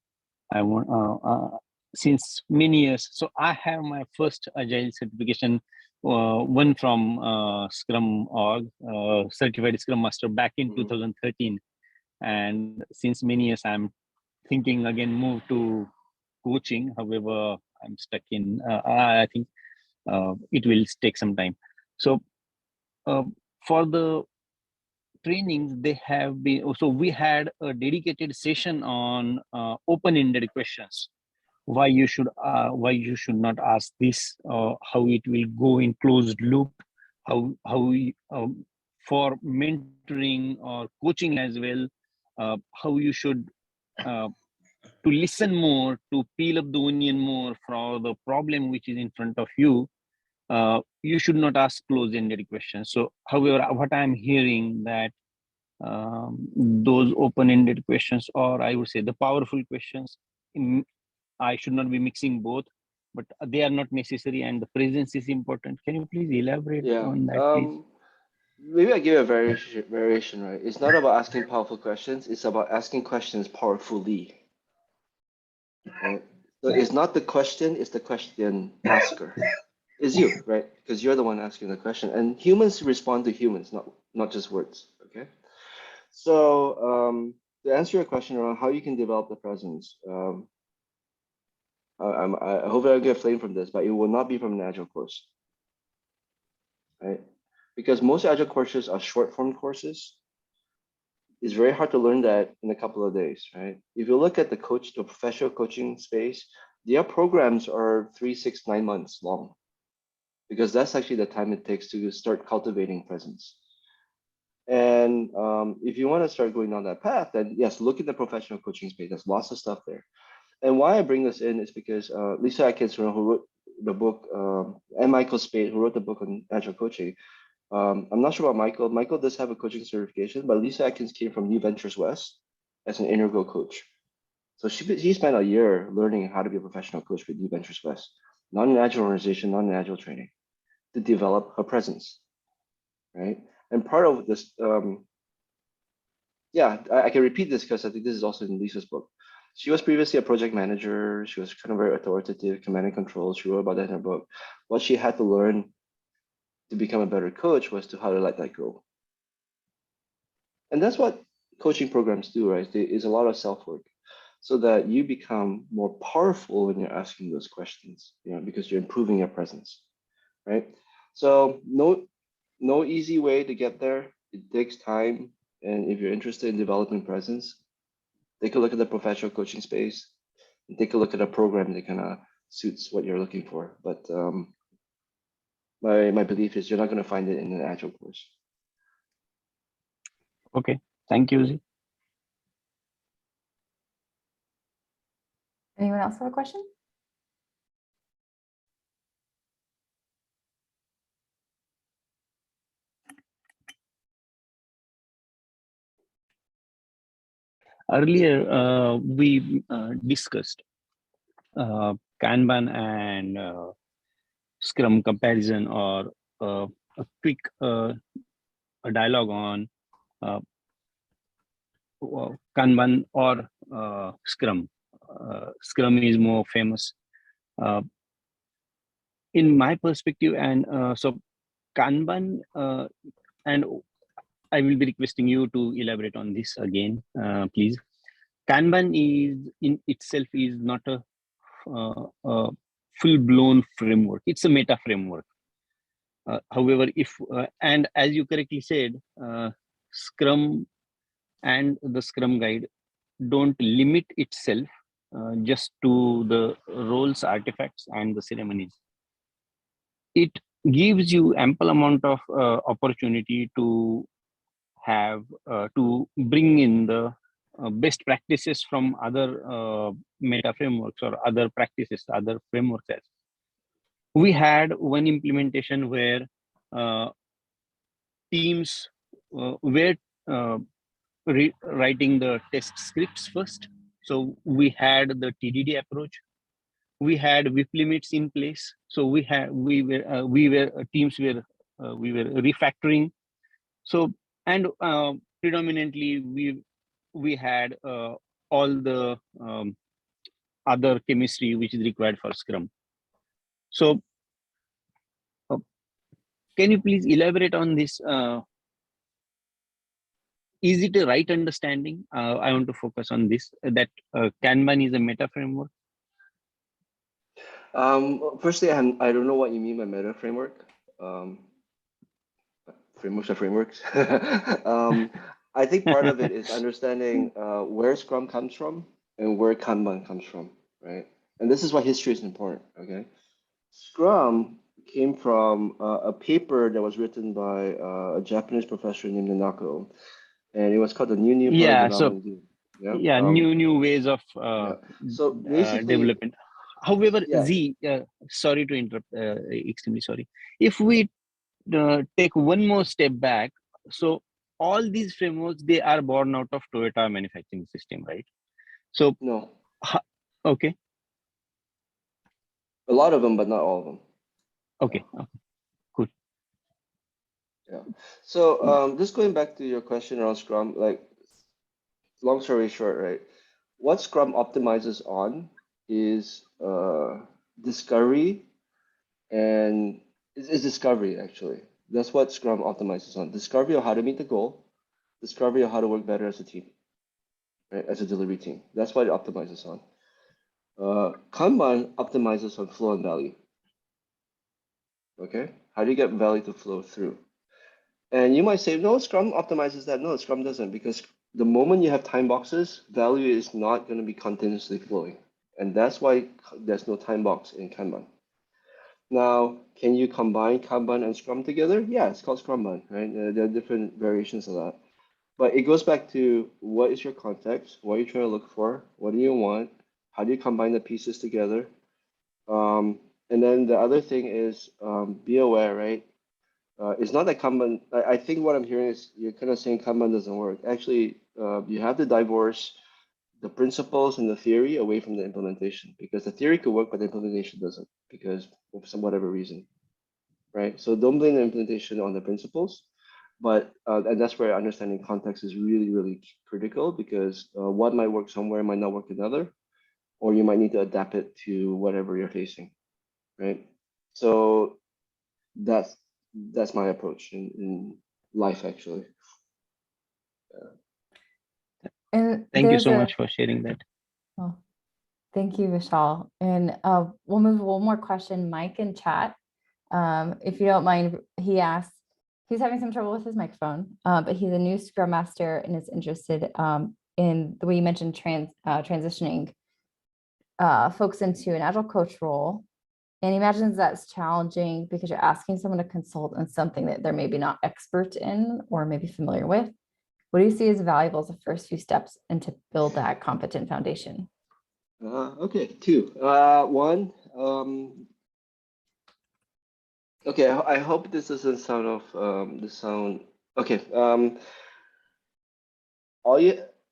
I want since many years. So I have my first agile certification, one from Scrum org, certified Scrum Master back in 2013, and since many years I'm thinking again move to coaching. However, I'm stuck in. I think it will take some time. So for the trainings, they have been. So we had a dedicated session on open-ended questions. Why you should not ask this, how it will go in closed loop, for mentoring or coaching as well, how you should to listen more, to peel up the onion more for the problem which is in front of you. You should not ask closed-ended questions. So however, what I'm hearing that those open-ended questions, or I would say the powerful questions, I should not be mixing both, but they are not necessary, and the presence is important. Can you please elaborate on that, please? Maybe I give you a variation, right? It's not about asking powerful questions. It's about asking questions powerfully. Right? So it's not the question, it's the question asker. It's you, right? Because you're the one asking the question. And humans respond to humans, not just words. Okay. So to answer your question around how you can develop the presence, I hope I get a flame from this, but it will not be from an Agile course, right? Because most Agile courses are short form courses. It's very hard to learn that in a couple of days, right? If you look at the professional coaching space, their programs are 3, 6, 9 months long, because that's actually the time it takes to start cultivating presence. And if you want to start going down that path, then yes, look at the professional coaching space. There's lots of stuff there. And why I bring this in is because Lisa Atkins, who wrote the book, and Michael Spade, who wrote the book on Agile Coaching. I'm not sure about Michael. Michael does have a coaching certification, but Lisa Atkins came from New Ventures West as an integral coach. So she spent a year learning how to be a professional coach with New Ventures West, not an Agile organization, not an Agile training, to develop her presence, right? And part of this, I can repeat this because I think this is also in Lisa's book. She was previously a project manager. She was kind of very authoritative, command and control. She wrote about that in her book. What she had to learn to become a better coach was to how to let that go. And that's what coaching programs do, right? It's a lot of self-work so that you become more powerful when you're asking those questions, because you're improving your presence, right? So no easy way to get there. It takes time. And if you're interested in developing presence, take a look at the professional coaching space and take a look at a program that kind of suits what you're looking for. But my belief is you're not going to find it in an Agile course. Okay, thank you, Z. Anyone else have a question? Earlier, we discussed Kanban and Scrum comparison, or a quick a dialogue on Kanban or Scrum. Scrum is more famous. In my perspective, and so Kanban, and I will be requesting you to elaborate on this again, please. Kanban is in itself is not a full-blown framework. It's a meta framework. However, and as you correctly said, Scrum and the Scrum guide don't limit itself just to the roles, artifacts, and the ceremonies. It gives you ample amount of opportunity to have to bring in the best practices from other meta frameworks or other practices, other frameworks, we had one implementation where teams were writing the test scripts first. So we had the TDD approach. We had WIP limits in place. So we were teams were we were refactoring. So and predominantly we had all the other chemistry which is required for Scrum. So can you please elaborate on this? Is it a right understanding? I want to focus on this, that Kanban is a meta framework. Firstly, I don't know what you mean by meta framework. Frameworks are frameworks. I think part of it is understanding where Scrum comes from and where Kanban comes from, right? And this is why history is important, okay? Scrum came from a paper that was written by a Japanese professor named Nanako, and it was called the New Product Yeah. So Development. yeah, new ways of yeah. So basically, development. However, yeah. Z, sorry to interrupt, extremely sorry. If we take one more step back, so all these frameworks, they are born out of Toyota manufacturing system, right? So No, okay, a lot of them, but not all of them. okay, cool. Yeah. So just going back to your question around Scrum, like long story short, right? What Scrum optimizes on is discovery, and it's discovery actually. That's what Scrum optimizes on. Discovery of how to meet the goal, discovery of how to work better as a team, right? As a delivery team. That's what it optimizes on. Kanban optimizes on flow and value. Okay, how do you get value to flow through? And you might say, no, Scrum optimizes that. No, Scrum doesn't, because the moment you have time boxes, value is not going to be continuously flowing. And that's why there's no time box in Kanban. Now, can you combine Kanban and Scrum together? Yeah, it's called Scrumban, right? There are different variations of that. But it goes back to what is your context? What are you trying to look for? What do you want? How do you combine the pieces together? And then the other thing is be aware, right? It's not that Kanban, I think what I'm hearing is you're kind of saying Kanban doesn't work. Actually, you have to divorce the principles and the theory away from the implementation, because the theory could work, but the implementation doesn't, because of some whatever reason, right? So don't blame the implementation on the principles, but and that's where understanding context is really, really critical, because what might work somewhere might not work another, or you might need to adapt it to whatever you're facing, right? So that's my approach in life, actually. And Thank you there's so much for sharing that. Oh, thank you, Vishal. And we'll move one more question. Mike in chat, if you don't mind, he asked, he's having some trouble with his microphone, but he's a new Scrum Master and is interested in the way you mentioned transitioning folks into an Agile coach role. And he imagines that's challenging because you're asking someone to consult on something that they're maybe not expert in or maybe familiar with. What do you see as valuable as the first few steps and to build that competent foundation? Okay, two. One, okay, I hope this doesn't sound okay.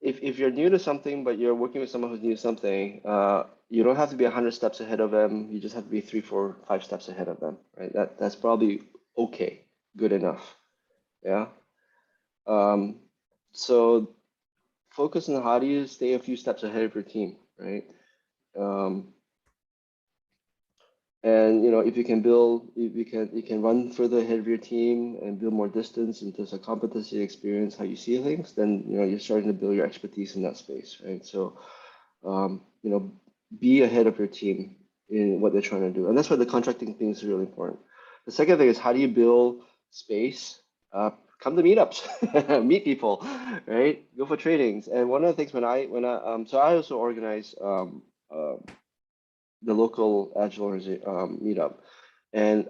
If you're new to something, but you're working with someone who's new to something, you don't have to be 100 steps ahead of them. You just have to be 3, 4, 5 steps ahead of them, right? That's probably okay, good enough. Yeah. So focus on how do you stay a few steps ahead of your team, right? And if you can build, you can run further ahead of your team and build more distance in terms of competency, experience, how you see things, then you're starting to build your expertise in that space, right? So be ahead of your team in what they're trying to do, and that's why the contracting thing is really important. The second thing is, how do you build space? Come to meetups, meet people, right? Go for trainings. And one of the things so I also organize the local Agile meetup, and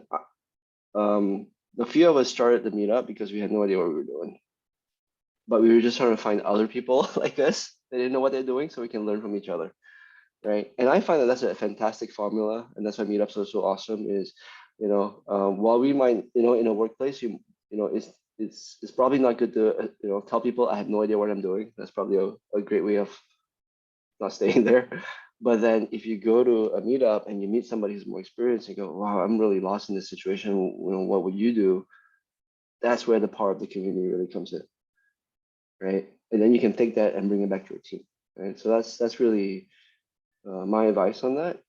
the few of us started the meetup because we had no idea what we were doing, but we were just trying to find other people like us that didn't know what they're doing, so we can learn from each other. right? And I find that that's a fantastic formula, and that's why meetups are so awesome. Is while we might in a workplace it's probably not good to tell people I have no idea what I'm doing. That's probably a great way of not staying there. But then if you go to a meetup and you meet somebody who's more experienced and go, wow, I'm really lost in this situation. What would you do? That's where the power of the community really comes in, right? And then you can take that and bring it back to your team, right? So that's really my advice on that.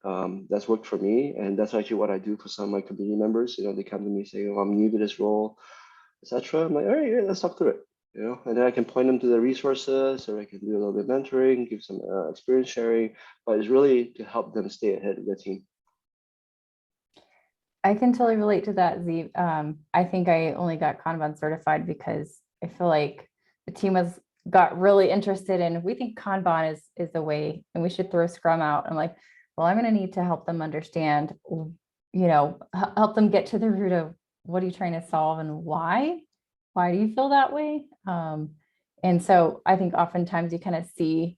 That's worked for me, and that's actually what I do for some of my community members. They come to me saying, "Oh, I'm new to this role, etc." I'm like, "All right, yeah, let's talk through it." And then I can point them to the resources, or I can do a little bit of mentoring, give some experience sharing, but it's really to help them stay ahead of their team. I can totally relate to that, Z. I think I only got Kanban certified because I feel like the team got really interested in, we think Kanban is the way, and we should throw Scrum out. I'm like, well, I'm going to need to help them understand, help them get to the root of what are you trying to solve and why do you feel that way? And so I think oftentimes you kind of see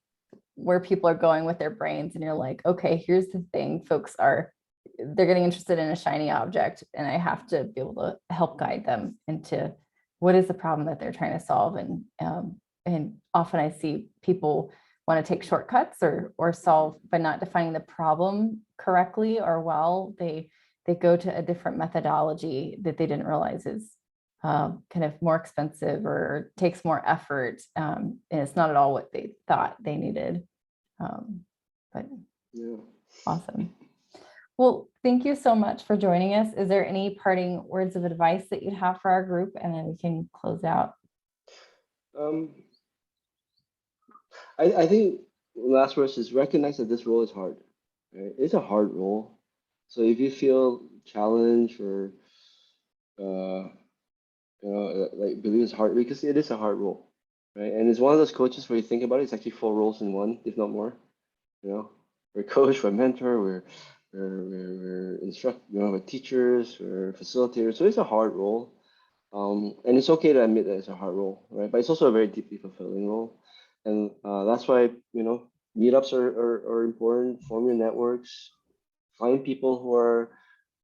where people are going with their brains, and you're like, okay, here's the thing, they're getting interested in a shiny object, and I have to be able to help guide them into what is the problem that they're trying to solve. And often I see people want to take shortcuts or solve by not defining the problem correctly or well. They go to a different methodology that they didn't realize is kind of more expensive or takes more effort. And it's not at all what they thought they needed. But Yeah. awesome. Well, thank you so much for joining us. Is there any parting words of advice that you'd have for our group? And then we can close out. I think last verse is recognize that this role is hard. Right? It's a hard role. So if you feel challenged or like believe it's hard, because it is a hard role, right? And it's one of those coaches where you think about it, it's actually 4 roles in one, if not more. We're coach, we're mentor, we're instruct, we're teachers, we're facilitators. So it's a hard role. And it's okay to admit that it's a hard role, right? But it's also a very deeply fulfilling role. And that's why, meetups are important. Form your networks, find people who are,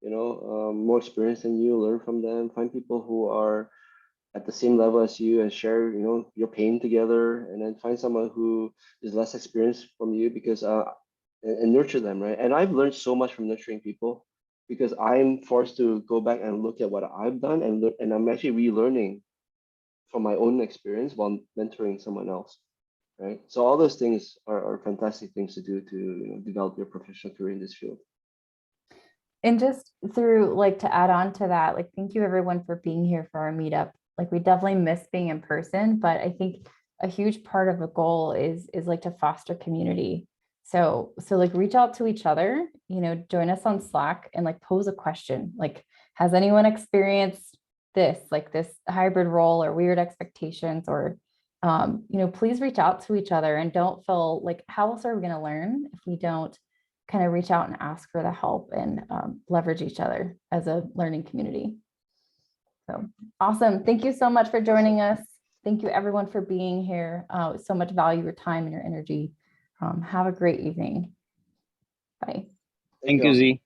more experienced than you, learn from them, find people who are at the same level as you and share, your pain together, and then find someone who is less experienced from you because, and nurture them, right? And I've learned so much from nurturing people because I'm forced to go back and look at what I've done and I'm actually relearning from my own experience while mentoring someone else, right? So all those things are fantastic things to do to develop your professional career in this field. And just to add on to that, thank you everyone for being here for our meetup. We definitely miss being in person, but I think a huge part of the goal is to foster community. So reach out to each other, join us on Slack and pose a question. Has anyone experienced this hybrid role or weird expectations, or, please reach out to each other and don't feel how else are we going to learn if we don't kind of reach out and ask for the help and leverage each other as a learning community. So awesome. Thank you so much for joining us. Thank you everyone for being here. So much value your time and your energy. Have a great evening. Bye. Thank you, Z.